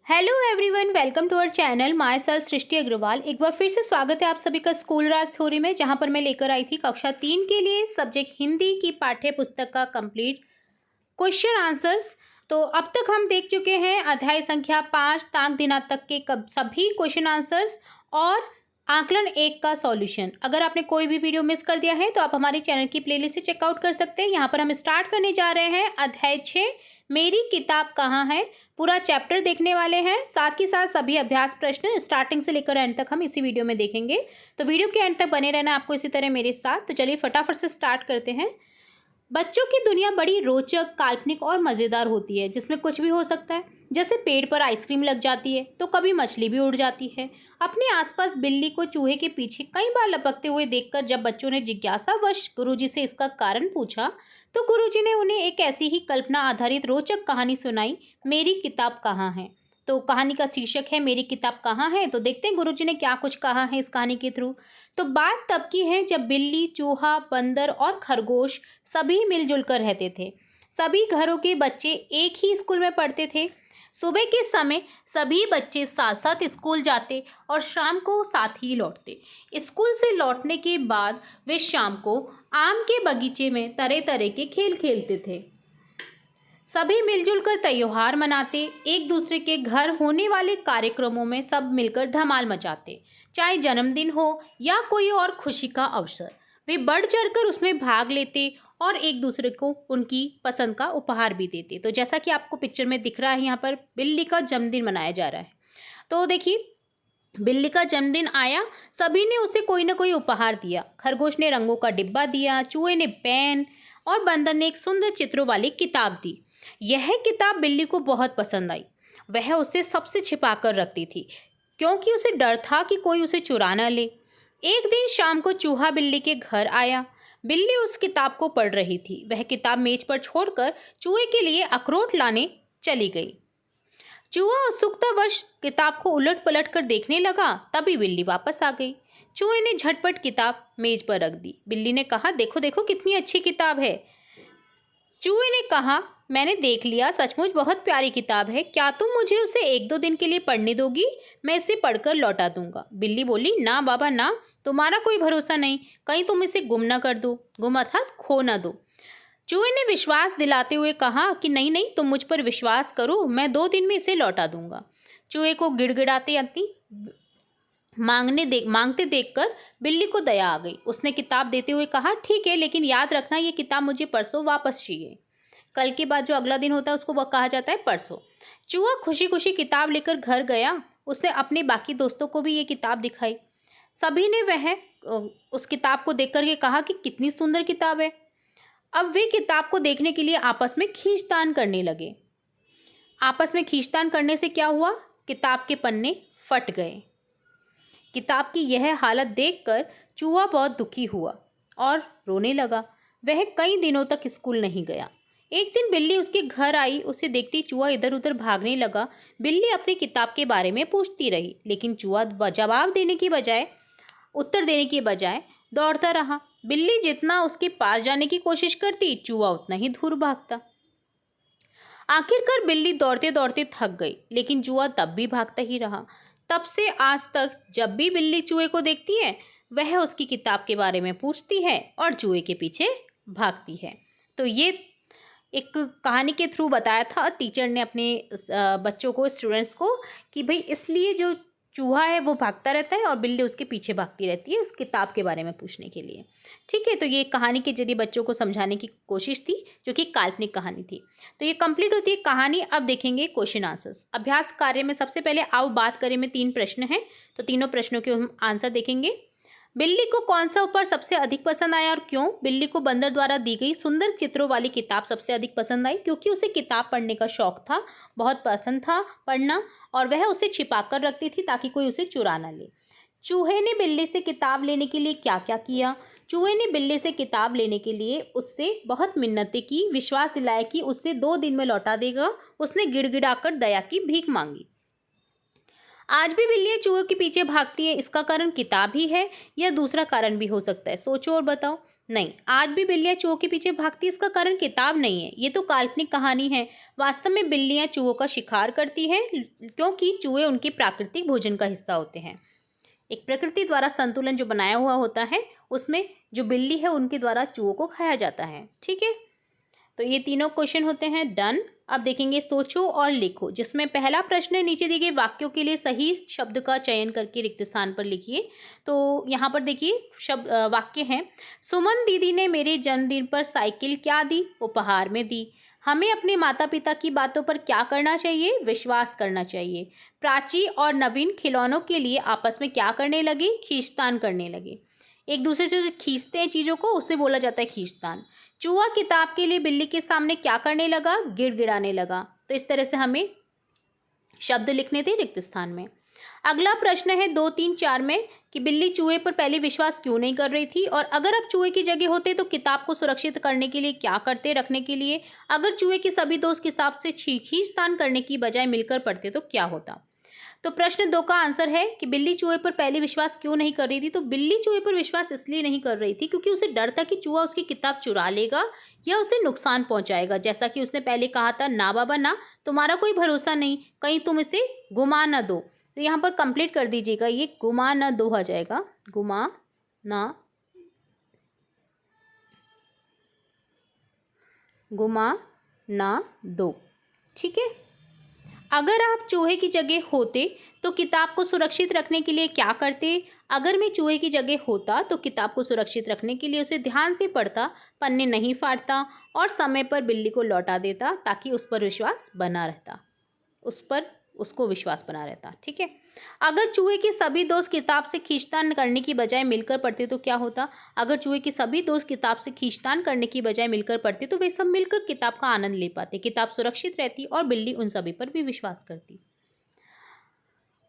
Hello everyone, welcome to our channel my self सृष्टि अग्रवाल। एक बार फिर से स्वागत है आप सभी का स्कूल राज थ्योरी में, जहां पर मैं लेकर आई थी कक्षा 3 के लिए सब्जेक्ट हिंदी की पाठ्य पुस्तक का कंप्लीट क्वेश्चन आंसर्स। तो अब तक हम देख चुके हैं अध्याय संख्या 5 ताक दिना तक के सभी क्वेश्चन आंसर्स और आकलन 1 का सॉल्यूशन। अगर आपने कोई भी वीडियो मिस कर दिया है तो आप हमारे चैनल की प्लेलिस्ट से चेकआउट कर सकते हैं। यहाँ पर हम स्टार्ट करने जा रहे हैं अध्याय 6 मेरी किताब कहाँ है। पूरा चैप्टर देखने वाले हैं, साथ ही साथ सभी अभ्यास प्रश्न स्टार्टिंग से लेकर एंड तक हम इसी वीडियो में देखेंगे। तो वीडियो के एंड तक बने रहना आपको इसी तरह मेरे साथ। तो चलिए फटाफट से स्टार्ट करते हैं। बच्चों की दुनिया बड़ी रोचक, काल्पनिक और मज़ेदार होती है, जिसमें कुछ भी हो सकता है। जैसे पेड़ पर आइसक्रीम लग जाती है तो कभी मछली भी उड़ जाती है। अपने आसपास बिल्ली को चूहे के पीछे कई बार लपकते हुए देखकर जब बच्चों ने जिज्ञासावश गुरुजी से इसका कारण पूछा तो गुरुजी ने उन्हें एक ऐसी ही कल्पना आधारित रोचक कहानी सुनाई, मेरी किताब कहाँ है। तो कहानी का शीर्षक है मेरी किताब कहाँ है। तो देखते हैं गुरुजी ने क्या कुछ कहा है इस कहानी के थ्रू। तो बात तब की है जब बिल्ली, चूहा, बंदर और खरगोश सभी मिलजुल कर रहते थे। सभी घरों के बच्चे एक ही स्कूल में पढ़ते थे। सुबह के समय सभी बच्चे साथ साथ स्कूल जाते और शाम को साथ ही लौटते। स्कूल से लौटने के बाद वे शाम को आम के बगीचे में तरह तरह के खेल खेलते थे। सभी मिलजुल कर त्योहार मनाते, एक दूसरे के घर होने वाले कार्यक्रमों में सब मिलकर धमाल मचाते। चाहे जन्मदिन हो या कोई और खुशी का अवसर, वे बढ़ चढ़कर उसमें भाग लेते और एक दूसरे को उनकी पसंद का उपहार भी देते। तो जैसा कि आपको पिक्चर में दिख रहा है, यहाँ पर बिल्ली का जन्मदिन मनाया जा रहा है। तो देखिए, बिल्ली का जन्मदिन आया, सभी ने उसे कोई ना कोई उपहार दिया। खरगोश ने रंगों का डिब्बा दिया, चूहे ने पेन और बंदर ने एक सुंदर चित्रों वाली किताब दी। यह किताब बिल्ली को बहुत पसंद आई। वह उसे सबसे छिपा कर रखती थी, क्योंकि उसे डर था कि कोई उसे चुरा न ले। एक दिन शाम को चूहा बिल्ली के घर आया। बिल्ली उस किताब को पढ़ रही थी। वह किताब मेज पर छोड़कर चूहे के लिए अखरोट लाने चली गई। चूहा उत्सुकतावश किताब को उलट पलट कर देखने लगा, तभी बिल्ली वापस आ गई। चूहे ने झटपट किताब मेज पर रख दी। बिल्ली ने कहा, देखो देखो कितनी अच्छी किताब है। चूहे ने कहा, मैंने देख लिया, सचमुच बहुत प्यारी किताब है। क्या तुम मुझे उसे 1-2 दिन के लिए पढ़ने दोगी? मैं इसे पढ़कर लौटा दूंगा। बिल्ली बोली, ना बाबा ना, तुम्हारा कोई भरोसा नहीं, कहीं तुम इसे गुम ना कर दो। गुम अर्थात खो ना दो। चूहे ने विश्वास दिलाते हुए कहा कि नहीं नहीं, तुम मुझ पर विश्वास करो, मैं 2 दिन में इसे लौटा दूंगा। चूहे को गिड़गिड़ाते अपनी मांगते देखकर बिल्ली को दया आ गई। उसने किताब देते हुए कहा, ठीक है, लेकिन याद रखना ये किताब मुझे परसों वापस चाहिए। कल के बाद जो अगला दिन होता है उसको वो कहा जाता है परसों। चूहा खुशी खुशी किताब लेकर घर गया। उसने अपने बाकी दोस्तों को भी ये किताब दिखाई। सभी ने उस किताब को देख करके कहा कि कितनी सुंदर किताब है। अब वे किताब को देखने के लिए आपस में खींचतान करने लगे। आपस में खींचतान करने से क्या हुआ? किताब के पन्ने फट गए। किताब की यह हालत देखकर चूहा बहुत दुखी हुआ और रोने लगा। वह कई दिनों तक स्कूल नहीं गया। एक दिन बिल्ली उसके घर आई। उसे देखती चूहा इधर उधर भागने लगा। बिल्ली अपनी किताब के बारे में पूछती रही, लेकिन चूहा उत्तर देने की बजाय दौड़ता रहा। बिल्ली जितना उसके पास जाने की कोशिश करती, चूहा उतना ही दूर भागता। आखिरकार बिल्ली दौड़ते दौड़ते थक गई, लेकिन चूहा तब भी भागता ही रहा। तब से आज तक जब भी बिल्ली चूहे को देखती है, वह उसकी किताब के बारे में पूछती है और चूहे के पीछे भागती है। तो ये एक कहानी के थ्रू बताया था टीचर ने अपने बच्चों को, स्टूडेंट्स को, कि भाई इसलिए जो चूहा है वो भागता रहता है और बिल्ली उसके पीछे भागती रहती है उस किताब के बारे में पूछने के लिए। ठीक है, तो ये कहानी के जरिए बच्चों को समझाने की कोशिश थी, जो कि काल्पनिक कहानी थी। तो ये कंप्लीट होती है कहानी। अब देखेंगे क्वेश्चन आंसर्स। अभ्यास कार्य में सबसे पहले आओ बात करें में 3 प्रश्न हैं, तो तीनों प्रश्नों के हम आंसर देखेंगे। बिल्ली को कौन सा उपहार सबसे अधिक पसंद आया और क्यों? बिल्ली को बंदर द्वारा दी गई सुंदर चित्रों वाली किताब सबसे अधिक पसंद आई, क्योंकि उसे किताब पढ़ने का शौक था, बहुत पसंद था पढ़ना, और वह उसे छिपा कर रखती थी ताकि कोई उसे चुरा ना ले। चूहे ने बिल्ली से किताब लेने के लिए क्या क्या किया? चूहे ने बिल्ली से किताब लेने के लिए उससे बहुत मिन्नतें की, विश्वास दिलाया कि उससे 2 दिन में लौटा देगा। उसने गिड़गिड़ाकर दया की भीख मांगी। आज भी बिल्लियाँ चूहों के पीछे भागती हैं, इसका कारण किताब ही है या दूसरा कारण भी हो सकता है? सोचो और बताओ। नहीं, आज भी बिल्लियाँ चूहों के पीछे भागती है, इसका कारण किताब नहीं है, ये तो काल्पनिक कहानी है। वास्तव में बिल्लियाँ चूहों का शिकार करती हैं क्योंकि चूहे उनके प्राकृतिक भोजन का हिस्सा होते हैं। एक प्रकृति द्वारा संतुलन जो बनाया हुआ होता है, उसमें जो बिल्ली है उनके द्वारा चूहों को खाया जाता है। ठीक है, तो ये तीनों क्वेश्चन होते हैं डन। अब देखेंगे सोचो और लिखो, जिसमें पहला प्रश्न है नीचे दिए गए वाक्यों के लिए सही शब्द का चयन करके रिक्त स्थान पर लिखिए। तो यहाँ पर देखिए वाक्य हैं, सुमन दीदी ने मेरे जन्मदिन पर साइकिल क्या दी, उपहार में दी। हमें अपने माता पिता की बातों पर क्या करना चाहिए, विश्वास करना चाहिए। प्राची और नवीन खिलौनों के लिए आपस में क्या करने लगे, खींचतान करने लगे। एक दूसरे से जो खींचते हैं चीज़ों को, उसे बोला जाता है खींचतान। चूहा किताब के लिए बिल्ली के सामने क्या करने लगा, गिड़गिड़ाने लगा। तो इस तरह से हमें शब्द लिखने थे रिक्त स्थान में। अगला प्रश्न है 2, 3, 4 में कि बिल्ली चूहे पर पहले विश्वास क्यों नहीं कर रही थी, और अगर आप चूहे की जगह होते तो किताब को सुरक्षित करने के लिए क्या करते रखने के लिए। अगर चूहे के सभी दोस्त किताब से खींचतान करने की बजाय मिलकर पढ़ते तो क्या होता। तो प्रश्न 2 का आंसर है कि बिल्ली चूहे पर पहले विश्वास क्यों नहीं कर रही थी। तो बिल्ली चूहे पर विश्वास इसलिए नहीं कर रही थी क्योंकि उसे डर था कि चूहा उसकी किताब चुरा लेगा या उसे नुकसान पहुंचाएगा। जैसा कि उसने पहले कहा था, ना बाबा ना, तुम्हारा कोई भरोसा नहीं, कहीं तुम इसे गुमा ना दो। तो यहाँ पर कंप्लीट कर दीजिएगा, ये गुमा ना दो आ जाएगा, गुमा ना दो। ठीक है, अगर आप चूहे की जगह होते तो किताब को सुरक्षित रखने के लिए क्या करते। अगर मैं चूहे की जगह होता तो किताब को सुरक्षित रखने के लिए उसे ध्यान से पढ़ता, पन्ने नहीं फाड़ता और समय पर बिल्ली को लौटा देता ताकि उस पर विश्वास बना रहता, उसको विश्वास बना रहता। ठीक है, अगर चूहे के सभी दोस्त किताब से खींचतान करने की बजाय मिलकर पढ़ते तो क्या होता। अगर चूहे के सभी दोस्त किताब से खींचतान करने की बजाय मिलकर पढ़ते तो वे सब मिलकर किताब का आनंद ले पाते, किताब सुरक्षित रहती और बिल्ली उन सभी पर भी विश्वास करती।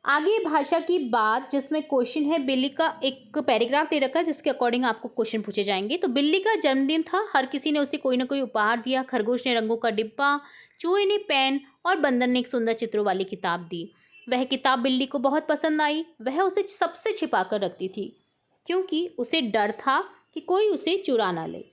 आगे भाषा की बात, जिसमें क्वेश्चन है, बिल्ली का एक पैराग्राफ दे रखा है जिसके अकॉर्डिंग आपको क्वेश्चन पूछे जाएंगे। तो बिल्ली का जन्मदिन था, हर किसी ने उसे कोई ना कोई उपहार दिया। खरगोश ने रंगों का डिब्बा, चूहे ने पेन और बंदर ने एक सुंदर चित्रों वाली किताब दी। वह किताब बिल्ली को बहुत पसंद आई। वह उसे सबसे छिपा कर रखती थी क्योंकि उसे डर था कि कोई उसे चुरा ना ले।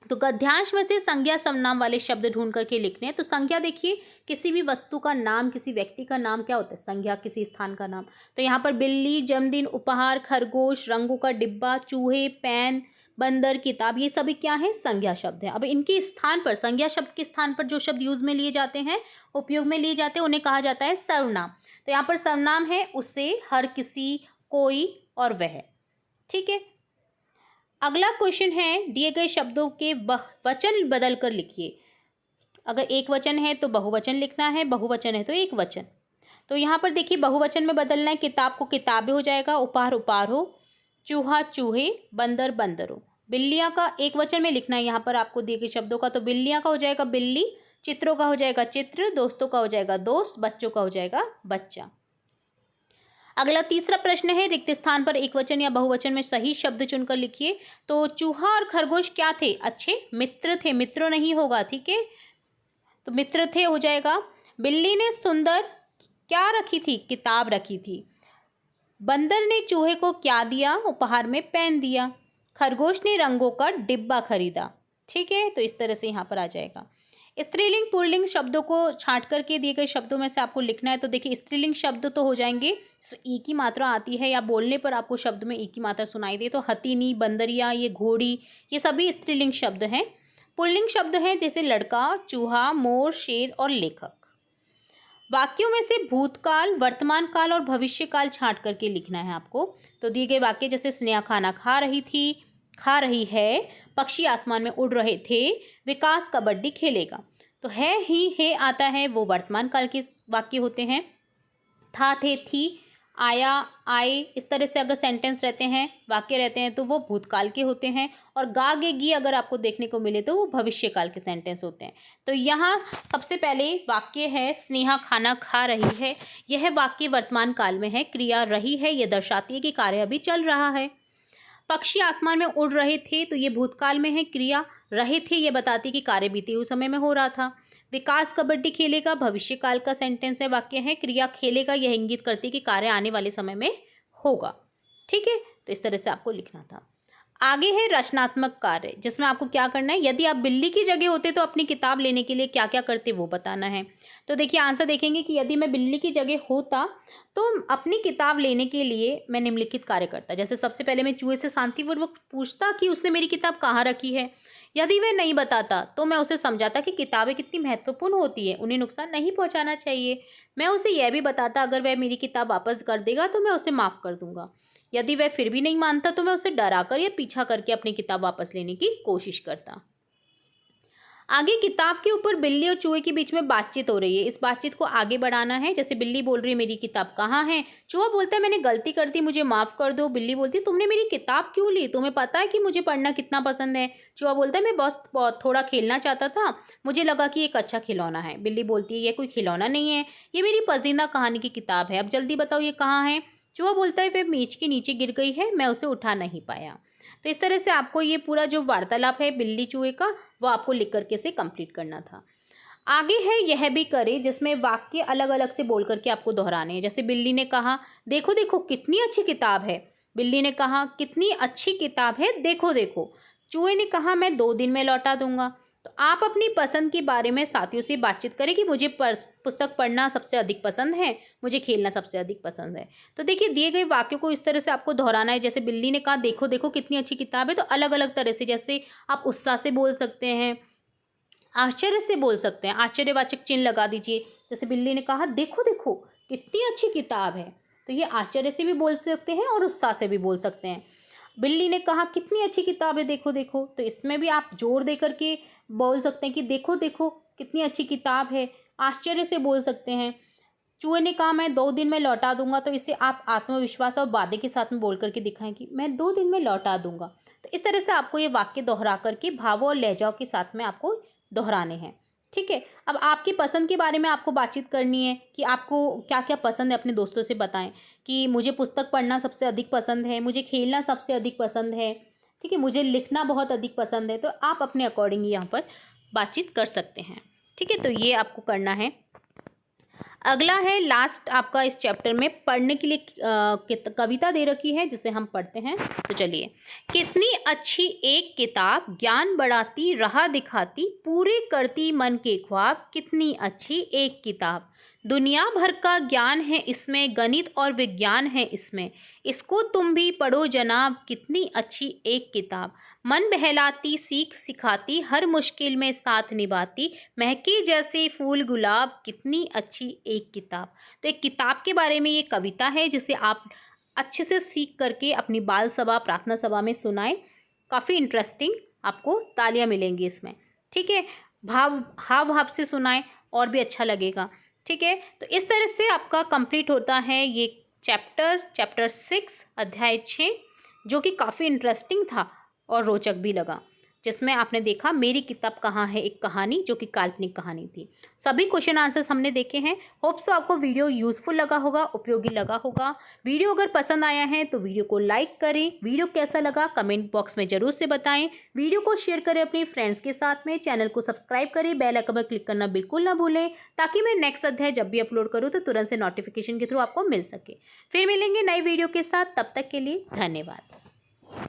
तो गद्यांश में से संज्ञा सर्वनाम वाले शब्द ढूंढ करके लिखने हैं। तो संज्ञा देखिए, किसी भी वस्तु का नाम, किसी व्यक्ति का नाम क्या होता है, संज्ञा, किसी स्थान का नाम। तो यहाँ पर बिल्ली, जन्मदिन, उपहार, खरगोश, रंगों का डिब्बा, चूहे, पेन, बंदर, किताब, ये सभी क्या है, संज्ञा शब्द है। अब इनके स्थान पर, संज्ञा शब्द के स्थान पर जो शब्द यूज में लिए जाते हैं, उपयोग में लिए जाते हैं, उन्हें कहा जाता है सर्वनाम। तो यहाँ पर सर्वनाम है उसे, हर किसी, कोई और वह। ठीक है, अगला क्वेश्चन है, दिए गए शब्दों के वचन बदल कर लिखिए। अगर एक वचन है तो बहुवचन लिखना है, बहुवचन है तो एक वचन। तो यहाँ पर देखिए बहुवचन में बदलना है, किताब को किताबें हो जाएगा, उपहार उपहार हो, चूहा चूहे, बंदर बंदर हो। बिल्लियाँ का एक वचन में लिखना है यहाँ पर आपको दिए गए शब्दों का। तो बिल्लियाँ का हो जाएगा बिल्ली, चित्रों का हो जाएगा चित्र, दोस्तों का हो जाएगा दोस्त, बच्चों का हो जाएगा बच्चा। अगला तीसरा प्रश्न है, रिक्त स्थान पर एक वचन या बहुवचन में सही शब्द चुनकर लिखिए। तो चूहा और खरगोश क्या थे, अच्छे मित्र थे, मित्रों नहीं होगा। ठीक है, तो मित्र थे हो जाएगा। बिल्ली ने सुंदर क्या रखी थी, किताब रखी थी। बंदर ने चूहे को क्या दिया, उपहार में पेन दिया। खरगोश ने रंगों का डिब्बा खरीदा। ठीक है, तो इस तरह से यहाँ पर आ जाएगा। स्त्रीलिंग पुल्लिंग शब्दों को छांट करके दिए गए शब्दों में से आपको लिखना है। तो देखिए स्त्रीलिंग शब्द तो हो जाएंगे, ई की मात्रा आती है या बोलने पर आपको शब्द में ई की मात्रा सुनाई दे, तो हथीनी, बंदरिया, ये घोड़ी, ये सभी स्त्रीलिंग शब्द हैं। पुल्लिंग शब्द हैं जैसे लड़का, चूहा, मोर, शेर और लेखक। वाक्यों में से भूतकाल, वर्तमान काल और भविष्य काल छांट करके लिखना है आपको। तो दिए गए वाक्य जैसे स्नेहा खाना खा रही थी, खा रही है, पक्षी आसमान में उड़ रहे थे, विकास कबड्डी खेलेगा। तो है ही है आता है, वो वर्तमान काल के वाक्य होते हैं। था, थे, थी, आया, आए, इस तरह से अगर सेंटेंस रहते हैं, वाक्य रहते हैं, तो वो भूतकाल के होते हैं। और गा गे गी अगर आपको देखने को मिले तो वो भविष्य काल के सेंटेंस होते हैं। तो यहाँ सबसे पहले वाक्य है स्नेहा खाना खा रही है, यह वाक्य वर्तमान काल में है। क्रिया रही है, यह दर्शाती है कि कार्य अभी चल रहा है। पक्षी आसमान में उड़ रहे थे, तो ये भूतकाल में है। क्रिया रहे थे, ये बताती कि कार्य बीते हुए समय में हो रहा था। विकास कबड्डी खेलेगा, भविष्य काल का सेंटेंस है, वाक्य है। क्रिया खेलेगा, यह इंगित करती है कि कार्य आने वाले समय में होगा। ठीक है, तो इस तरह से आपको लिखना था। आगे है रचनात्मक कार्य, जिसमें आपको क्या करना है, यदि आप बिल्ली की जगह होते तो अपनी किताब लेने के लिए क्या क्या करते वो बताना है। तो देखिए आंसर देखेंगे कि यदि मैं बिल्ली की जगह होता तो अपनी किताब लेने के लिए मैं निम्नलिखित कार्य करता। जैसे सबसे पहले मैं चूहे से शांतिपूर्वक पूछता कि उसने मेरी किताब कहाँ रखी है। यदि वह नहीं बताता तो मैं उसे समझाता कि किताबें कितनी महत्वपूर्ण होती है, उन्हें नुकसान नहीं पहुंचाना चाहिए। मैं उसे यह भी बताता अगर वह मेरी किताब वापस कर देगा तो मैं उसे माफ़ कर दूंगा। यदि वह फिर भी नहीं मानता तो मैं उसे डराकर या पीछा करके अपनी किताब वापस लेने की कोशिश करता। आगे किताब के ऊपर बिल्ली और चूहे के बीच में बातचीत हो रही है। इस बातचीत को आगे बढ़ाना है। जैसे बिल्ली बोल रही है मेरी किताब कहाँ है, चूहा बोलता है मैंने गलती कर दी, मुझे माफ़ कर दो। बिल्ली बोलती है तुमने मेरी किताब क्यों ली, तुम्हें पता है कि मुझे पढ़ना कितना पसंद है। चूहा बोलता है मैं बस बहुत थोड़ा खेलना चाहता था, मुझे लगा कि एक अच्छा खिलौना है। बिल्ली बोलती है ये कोई खिलौना नहीं है, ये मेरी पसंदीदा कहानी की किताब है, अब जल्दी बताओ ये कहाँ है। चूहा बोलता है वह मेज के नीचे गिर गई है, मैं उसे उठा नहीं पाया। तो इस तरह से आपको ये पूरा जो वार्तालाप है बिल्ली चूहे का वो आपको लिख करके से कंप्लीट करना था। आगे है यह भी करें, जिसमें वाक्य अलग अलग से बोल करके आपको दोहराने हैं। जैसे बिल्ली ने कहा देखो देखो कितनी अच्छी किताब है। बिल्ली ने कहा कितनी अच्छी किताब है, देखो देखो। चूहे ने कहा मैं 2 दिन में लौटा दूंगा। तो आप अपनी पसंद के बारे में साथियों से बातचीत करें कि मुझे पुस्तक पढ़ना सबसे अधिक पसंद है, मुझे खेलना सबसे अधिक पसंद है। तो देखिए दिए गए वाक्यों को इस तरह से आपको दोहराना है। जैसे बिल्ली ने कहा देखो देखो कितनी अच्छी किताब है, तो अलग अलग तरह से, जैसे आप उत्साह से बोल सकते हैं, आश्चर्य से बोल सकते हैं, आश्चर्यवाचक चिन्ह लगा दीजिए। जैसे बिल्ली ने कहा देखो देखो कितनी अच्छी किताब है, तो ये आश्चर्य से भी बोल सकते हैं और उत्साह से भी बोल सकते हैं। बिल्ली ने कहा कितनी अच्छी किताब है, देखो देखो, तो इसमें भी आप जोर दे करके बोल सकते हैं कि देखो देखो कितनी अच्छी किताब है। आश्चर्य से बोल सकते हैं। चूहे ने कहा मैं 2 दिन में लौटा दूंगा, तो इसे आप आत्मविश्वास और वादे के साथ में बोल करके दिखाएं कि मैं 2 दिन में लौटा दूंगा। तो इस तरह से आपको ये वाक्य दोहरा करके भावों और लहजाओं के साथ में आपको दोहराने हैं। ठीक है, अब आपकी पसंद के बारे में आपको बातचीत करनी है कि आपको क्या क्या पसंद है, अपने दोस्तों से बताएं कि मुझे पुस्तक पढ़ना सबसे अधिक पसंद है, मुझे खेलना सबसे अधिक पसंद है, ठीक है, मुझे लिखना बहुत अधिक पसंद है। तो आप अपने अकॉर्डिंग यहाँ पर बातचीत कर सकते हैं। ठीक है, तो ये आपको करना है। अगला है लास्ट आपका इस चैप्टर में पढ़ने के लिए कविता दे रखी है, जिसे हम पढ़ते हैं। तो चलिए, कितनी अच्छी एक किताब, ज्ञान बढ़ाती राह दिखाती, पूरे करती मन के ख्वाब, कितनी अच्छी एक किताब, दुनिया भर का ज्ञान है इसमें, गणित और विज्ञान है इसमें, इसको तुम भी पढ़ो जनाब, कितनी अच्छी एक किताब, मन बहलाती सीख सिखाती, हर मुश्किल में साथ निभाती, महके जैसे फूल गुलाब, कितनी अच्छी एक किताब। तो एक किताब के बारे में ये कविता है, जिसे आप अच्छे से सीख करके अपनी बाल सभा, प्रार्थना सभा में सुनाएं। काफ़ी इंटरेस्टिंग, आपको तालियां मिलेंगी इसमें। ठीक है, हाव भाव से सुनाएं और भी अच्छा लगेगा। ठीक है, तो इस तरह से आपका कंप्लीट होता है ये चैप्टर 6 अध्याय 6, जो कि काफ़ी इंटरेस्टिंग था और रोचक भी लगा, जिसमें आपने देखा मेरी किताब कहाँ है, एक कहानी जो कि काल्पनिक कहानी थी। सभी क्वेश्चन आंसर्स हमने देखे हैं। होप सो आपको वीडियो यूजफुल लगा होगा, उपयोगी लगा होगा। वीडियो अगर पसंद आया है तो वीडियो को लाइक करें। वीडियो कैसा लगा कमेंट बॉक्स में ज़रूर से बताएं। वीडियो को शेयर करें अपने फ्रेंड्स के साथ में। चैनल को सब्सक्राइब करें, बेल आइकन पर क्लिक करना बिल्कुल ना भूलें, ताकि मैं नेक्स्ट अध्याय जब भी अपलोड करूँ तो तुरंत से नोटिफिकेशन के थ्रू आपको मिल सके। फिर मिलेंगे नई वीडियो के साथ, तब तक के लिए धन्यवाद।